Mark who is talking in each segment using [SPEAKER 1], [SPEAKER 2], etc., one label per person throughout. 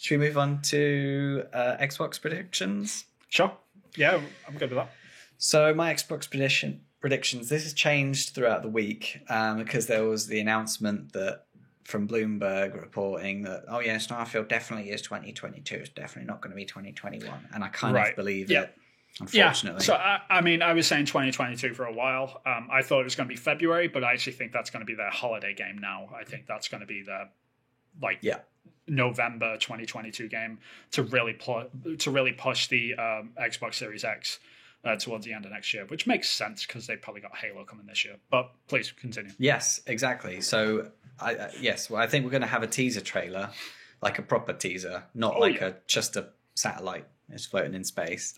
[SPEAKER 1] should we move on to Xbox predictions?
[SPEAKER 2] Sure. Yeah, I'm good with that.
[SPEAKER 1] So my Xbox predictions, this has changed throughout the week because there was the announcement that from Bloomberg reporting that, oh yeah, Starfield definitely is 2022. It's definitely not going to be 2021. And I kind of believe it, unfortunately.
[SPEAKER 2] Yeah, so I mean, I was saying 2022 for a while. I thought it was going to be February, but I actually think that's going to be their holiday game now. I think that's going to be the November 2022 game to really push the Xbox Series X towards the end of next year, which makes sense because they probably got Halo coming this year. But please continue.
[SPEAKER 1] Yes, exactly. So I think we're going to have a teaser trailer, like a proper teaser, not just a satellite that's floating in space.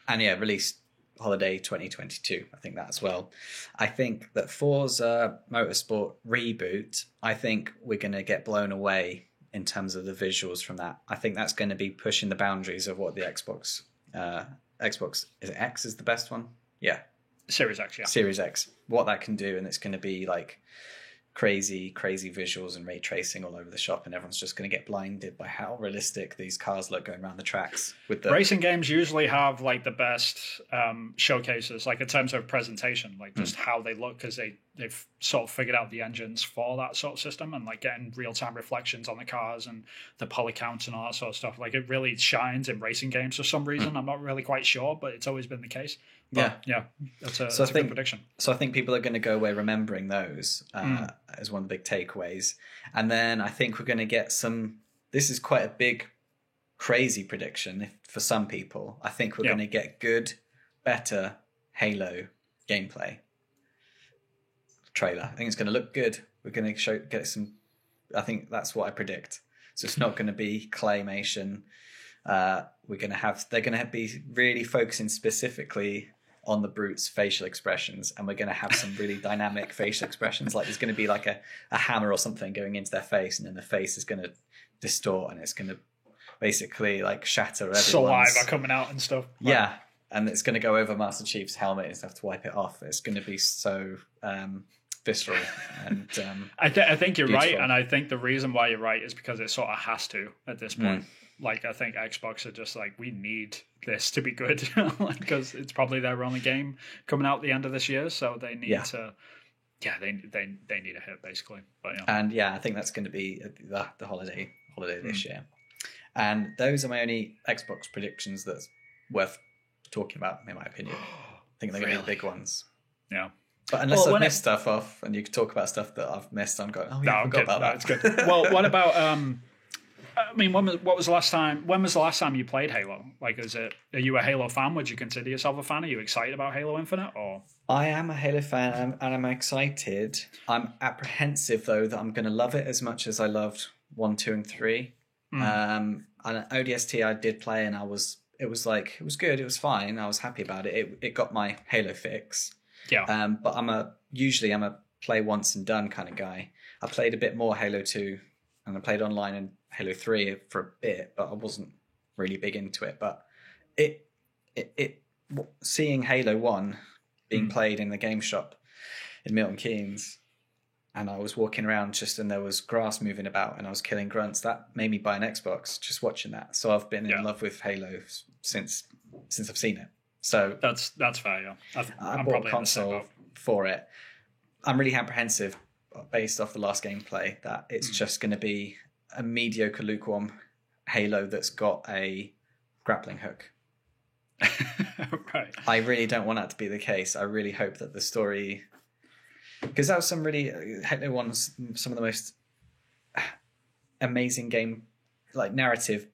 [SPEAKER 1] Released holiday 2022. I think that as well. I think that Forza Motorsport reboot, I think we're going to get blown away in terms of the visuals from that. I think that's going to be pushing the boundaries of what the Xbox is it X is the best one? Yeah.
[SPEAKER 2] Series X, yeah.
[SPEAKER 1] Series X. What that can do, and it's going to be like crazy visuals and ray tracing all over the shop, and everyone's just going to get blinded by how realistic these cars look going around the tracks. With the
[SPEAKER 2] racing games usually have like the best showcases, like in terms of presentation, like just how they look, because they've sort of figured out the engines for that sort of system, and like getting real-time reflections on the cars and the poly counts and all that sort of stuff. Like it really shines in racing games for some reason. I'm not really quite sure, but it's always been the case. But, yeah, that's a good prediction. So
[SPEAKER 1] I think people are going to go away remembering those as one of the big takeaways. And then I think we're going to get this is quite a big, crazy prediction for some people. I think we're going to get good, better Halo gameplay trailer. I think it's going to look good. We're going to get some, I think that's what I predict. So it's not going to be claymation. They're going to be really focusing specifically on the Brute's facial expressions, and we're going to have some really dynamic facial expressions. Like there's going to be like a hammer or something going into their face, and then the face is going to distort, and it's going to basically like shatter everyone's
[SPEAKER 2] saliva coming out and stuff.
[SPEAKER 1] Yeah, and it's going to go over Master Chief's helmet and have to wipe it off. It's going to be so visceral. And
[SPEAKER 2] I think you're right, and I think the reason why you're right is because it sort of has to at this point. Like, I think Xbox are just like, we need this to be good because it's probably their only game coming out at the end of this year. So they need to, they need a hit basically. But
[SPEAKER 1] and I think that's going to be the holiday this year. And those are my only Xbox predictions that's worth talking about, in my opinion. I think they're going to be the big ones.
[SPEAKER 2] Yeah.
[SPEAKER 1] But unless I've missed stuff off, and you can talk about stuff that I've missed, I'm going, I forgot about that.
[SPEAKER 2] It's good. Well, what about? I mean, when was the last time you played Halo? Like, are you a Halo fan? Would you consider yourself a fan? Are you excited about Halo Infinite? Or
[SPEAKER 1] I am a Halo fan, and I'm excited. I'm apprehensive though that I'm going to love it as much as I loved 1, 2, and 3. And ODST I did play, and it was good. It was fine. I was happy about it. It got my Halo fix.
[SPEAKER 2] Yeah.
[SPEAKER 1] But I'm a play once and done kind of guy. I played a bit more Halo 2, and I played online in Halo 3 for a bit, but I wasn't really big into it. But seeing Halo 1 being played in the game shop in Milton Keynes, and I was walking around and there was grass moving about and I was killing grunts, that made me buy an Xbox just watching that. So I've been in love with Halo since I've seen it. So
[SPEAKER 2] that's fair, yeah.
[SPEAKER 1] I bought a console for it. I'm really apprehensive based off the last gameplay that it's just going to be a mediocre, lukewarm Halo that's got a grappling hook.
[SPEAKER 2] Right.
[SPEAKER 1] I really don't want that to be the case. I really hope that the story, because that was Halo 1's some of the most amazing game, like narrative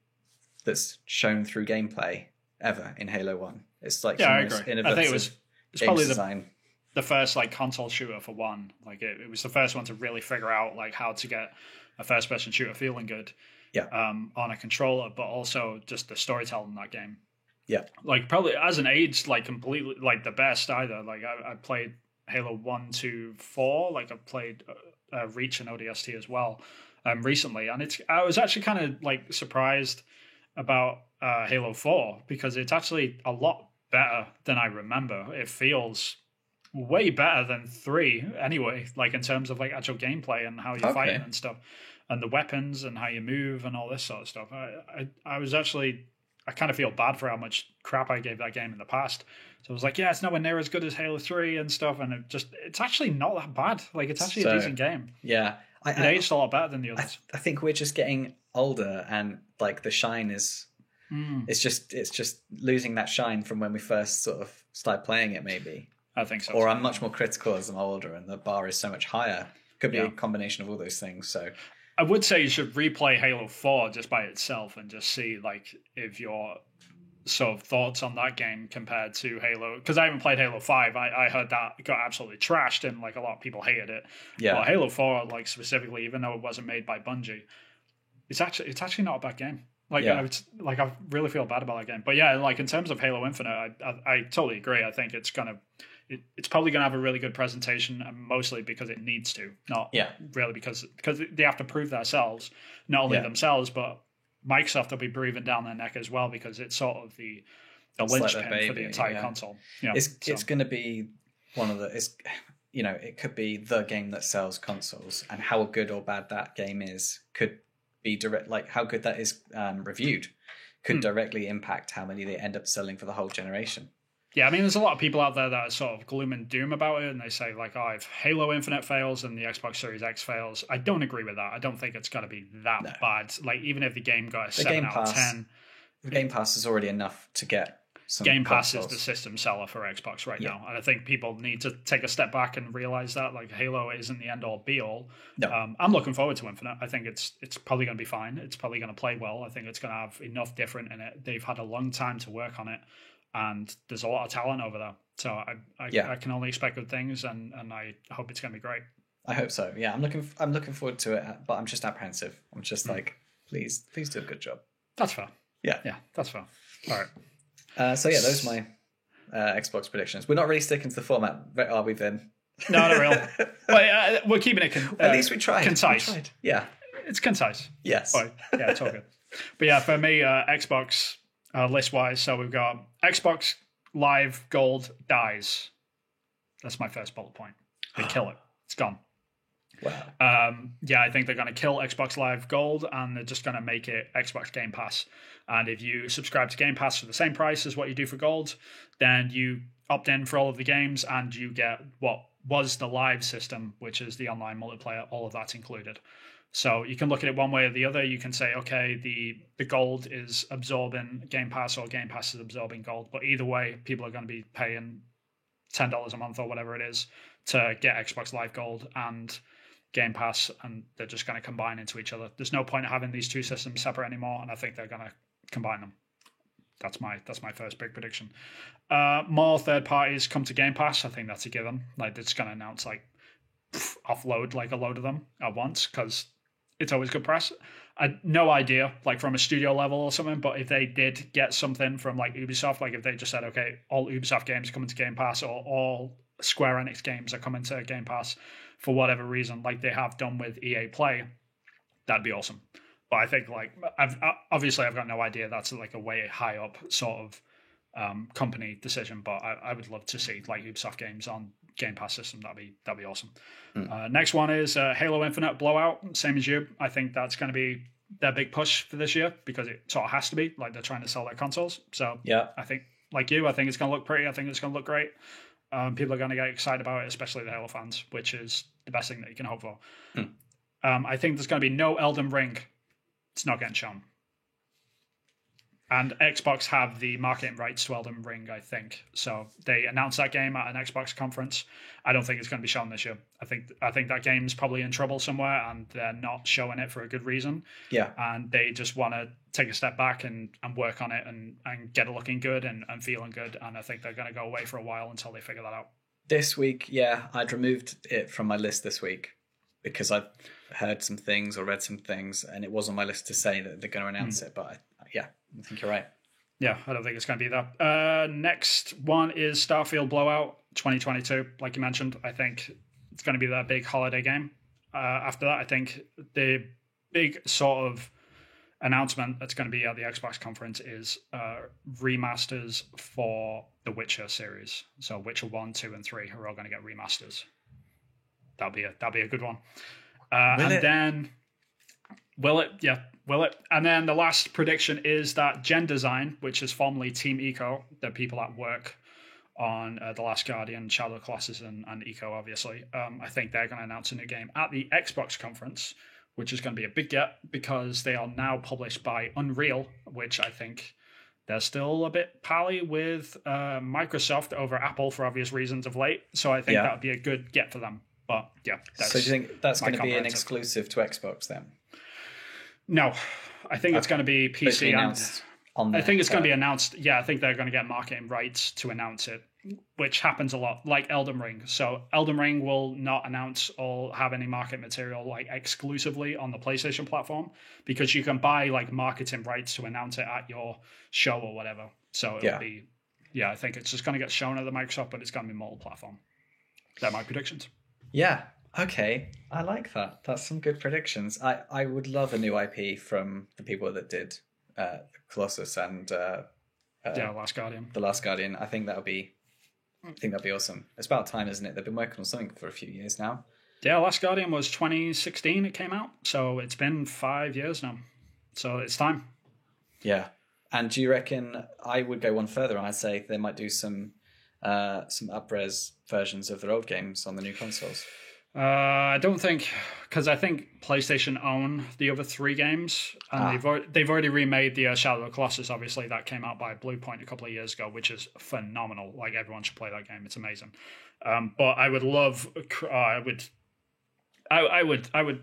[SPEAKER 1] that's shown through gameplay ever in Halo 1. It's like
[SPEAKER 2] I agree. I think it's probably the first like console shooter for one. Like it was the first one to really figure out like how to get a first person shooter feeling good. On a controller, but also just the storytelling in that game.
[SPEAKER 1] Yeah.
[SPEAKER 2] Like probably hasn't aged like completely like the best either. Like I played Halo 1 to 4, like I played Reach and ODST as well recently, and I was actually kind of like surprised about Halo 4 because it's actually a lot better than I remember. It feels way better than 3 anyway, like in terms of like actual gameplay and how you're fighting and stuff. and the weapons and how you move and all this sort of stuff. I was actually, I kind of feel bad for how much crap I gave that game in the past. So I was like, yeah, it's nowhere near as good as Halo 3 and stuff, and it's actually not that bad. Like, it's actually a decent game.
[SPEAKER 1] Yeah.
[SPEAKER 2] It aged a lot better than the others.
[SPEAKER 1] I think we're just getting older, and like the shine is it's just losing that shine from when we first sort of started playing it, maybe.
[SPEAKER 2] I think so.
[SPEAKER 1] Or I'm much more critical as I'm older, and the bar is so much higher. Could be a combination of all those things. So
[SPEAKER 2] I would say you should replay Halo 4 just by itself and just see like if your sort of thoughts on that game compared to Halo, because I haven't played Halo 5. I heard that it got absolutely trashed and like a lot of people hated it.
[SPEAKER 1] Yeah.
[SPEAKER 2] But Halo 4, like specifically, even though it wasn't made by Bungie, it's actually not a bad game. Like I really feel bad about that game. But yeah, like in terms of Halo Infinite, I totally agree. I think it's probably gonna have a really good presentation, and mostly because it needs to, not really because they have to prove themselves, not only themselves, but Microsoft will be breathing down their neck as well, because it's sort of the linchpin for the entire console. You know,
[SPEAKER 1] it's going to be one of the it could be the game that sells consoles, and how good or bad that game is could be direct. Like how good that is reviewed could directly impact how many they end up selling for the whole generation.
[SPEAKER 2] Yeah, I mean, there's a lot of people out there that are sort of gloom and doom about it, and they say, like, if Halo Infinite fails and the Xbox Series X fails, I don't agree with that. I don't think it's going to be that bad. Like, even if the game got a 7 out of 10...
[SPEAKER 1] The Game Pass is already enough to get some
[SPEAKER 2] Game Pass
[SPEAKER 1] consoles.
[SPEAKER 2] is the system seller for Xbox right now, and I think people need to take a step back and realize that, like, Halo isn't the end-all, be-all.
[SPEAKER 1] No.
[SPEAKER 2] I'm looking forward to Infinite. I think it's probably going to be fine. It's probably going to play well. I think it's going to have enough different in it. They've had a long time to work on it, and there's a lot of talent over there. So I can only expect good things, and I hope it's going to be great.
[SPEAKER 1] I hope so. Yeah, I'm looking forward to it, but I'm just apprehensive. I'm just like, please do a good job.
[SPEAKER 2] That's fair.
[SPEAKER 1] Yeah,
[SPEAKER 2] that's fair. All right.
[SPEAKER 1] So yeah, those are my Xbox predictions. We're not really sticking to the format, are we, Vin?
[SPEAKER 2] No, not really. But we're keeping it.
[SPEAKER 1] At least we tried.
[SPEAKER 2] Concise.
[SPEAKER 1] We tried. Yeah,
[SPEAKER 2] it's concise.
[SPEAKER 1] Yes.
[SPEAKER 2] But, yeah, it's all good. But yeah, for me, Xbox. List-wise, so we've got Xbox Live Gold dies. That's my first bullet point. They kill it. It's gone.
[SPEAKER 1] Wow.
[SPEAKER 2] Yeah, I think they're going to kill Xbox Live Gold, and they're just going to make it Xbox Game Pass. And if you subscribe to Game Pass for the same price as what you do for Gold, then you opt in for all of the games, and you get what was the Live system, which is the online multiplayer. All of that's included. So you can look at it one way or the other. You can say, okay, the Gold is absorbing Game Pass, or Game Pass is absorbing Gold. But either way, people are going to be paying $10 a month or whatever it is to get Xbox Live Gold and Game Pass, and they're just going to combine into each other. There's no point in having these two systems separate anymore, and I think they're going to combine them. That's my first big prediction. More third parties come to Game Pass. I think that's a given. Like, it's going to announce offload like a load of them at once, because it's always good press. I had no idea, like from a studio level or something, but if they did get something from like Ubisoft, like if they just said, okay, all Ubisoft games are coming to Game Pass, or all Square Enix games are coming to Game Pass for whatever reason, like they have done with EA Play, that'd be awesome. But I think like I've got no idea. That's like a way high up sort of company decision, but I would love to see like Ubisoft games on Game Pass system. That'd be awesome. Next one is Halo Infinite Blowout. Same as you. I think that's going to be their big push for this year, because it sort of has to be. Like, they're trying to sell their consoles. So yeah, I think like you, I think it's going to look pretty. I think it's going to look great. People are going to get excited about it, especially the Halo fans, which is the best thing that you can hope for. I think there's going to be no Elden Ring. It's not getting shown. And Xbox have the marketing rights to Elden Ring, I think. So they announced that game at an Xbox conference. I don't think it's going to be shown this year. I think that game's probably in trouble somewhere, and they're not showing it for a good reason. Yeah. And they just want to take a step back and work on it and get it looking good and feeling good. And I think they're going to go away for a while until they figure that out.
[SPEAKER 1] This week, yeah, I'd removed it from my list this week because I've heard some things or read some things, and it was on my list to say that they're going to announce it. But I think you're right. Yeah,
[SPEAKER 2] I don't think it's going to be that. Next one is Starfield Blowout 2022. Like you mentioned, I think it's going to be that big holiday game. After that, I think the big sort of announcement that's going to be at the Xbox conference is remasters for the Witcher series. So Witcher 1, 2, and 3 are all going to get remasters. That'll be a good one. Then Will it? Yeah, will it? And then the last prediction is that Gen Design, which is formerly Team Eco, the people that work on The Last Guardian, Shadow Colossus, and Eco, obviously. I think they're going to announce a new game at the Xbox conference, which is going to be a big get because they are now published by Unreal, which I think they're still a bit pally with Microsoft over Apple for obvious reasons of late. So I think that would be a good get for them. But yeah.
[SPEAKER 1] So do you think that's going to be an exclusive to Xbox then?
[SPEAKER 2] No, I think it's going to be PC. I think it's going to be announced. Yeah, I think they're going to get marketing rights to announce it, which happens a lot, like Elden Ring. So Elden Ring will not announce or have any market material like exclusively on the PlayStation platform because you can buy like marketing rights to announce it at your show or whatever. So it'll be, I think it's just going to get shown at the Microsoft, but it's going to be multi-platform. They're my predictions.
[SPEAKER 1] Yeah. Okay. I like that. That's some good predictions. I would love a new IP from the people that did Colossus and
[SPEAKER 2] Last Guardian.
[SPEAKER 1] The Last Guardian. I think that'd be awesome. It's about time, isn't it? They've been working on something for a few years now.
[SPEAKER 2] Yeah, Last Guardian was 2016 it came out, so it's been 5 years now. So it's time.
[SPEAKER 1] Yeah. And do you reckon I would go one further and I'd say they might do some up-res versions of their old games on the new consoles?
[SPEAKER 2] I don't think, because I think PlayStation own the other 3 games, and they've already remade the Shadow of the Colossus. Obviously, that came out by Bluepoint a couple of years ago, which is phenomenal. Like everyone should play that game; it's amazing. But I would love, I would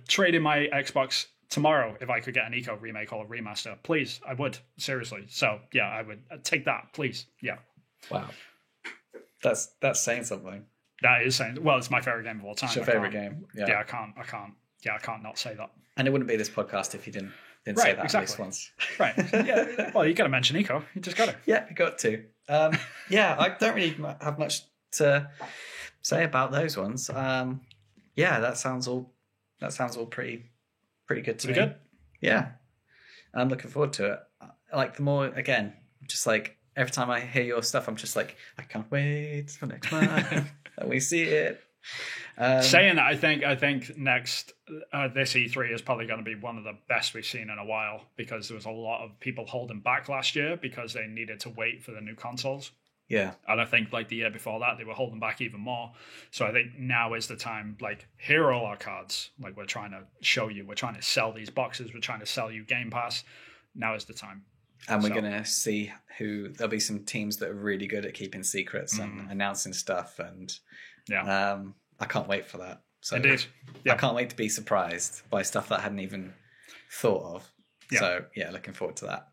[SPEAKER 2] trade in my Xbox tomorrow if I could get an Eco remake or a remaster. Please, I would seriously. So yeah, I would take that, please. Yeah.
[SPEAKER 1] Wow, that's saying something.
[SPEAKER 2] That is saying, well, it's my favorite game of all time.
[SPEAKER 1] It's your favorite game.
[SPEAKER 2] Yeah, I can't not say that.
[SPEAKER 1] And it wouldn't be this podcast if you didn't say that at least once.
[SPEAKER 2] Right. Yeah. Well, you got to mention Eco. You just got to.
[SPEAKER 1] Yeah, you got to. I don't really have much to say about those ones. That sounds all pretty good to me.
[SPEAKER 2] Good.
[SPEAKER 1] Yeah, I'm looking forward to it. Like the more again, just like every time I hear your stuff, I'm just like, I can't wait for next month. And we see it.
[SPEAKER 2] Saying that, I think next this E3 is probably going to be one of the best we've seen in a while because there was a lot of people holding back last year because they needed to wait for the new consoles.
[SPEAKER 1] Yeah,
[SPEAKER 2] and I think like the year before that they were holding back even more. So I think now is the time. Like, here are all our cards. Like, we're trying to show you. We're trying to sell these boxes. We're trying to sell you Game Pass. Now is the time.
[SPEAKER 1] And we're going to see there'll be some teams that are really good at keeping secrets and announcing stuff. And I can't wait for that. So
[SPEAKER 2] indeed. Yeah.
[SPEAKER 1] I can't wait to be surprised by stuff that I hadn't even thought of.
[SPEAKER 2] Yeah.
[SPEAKER 1] So, yeah, looking forward to that.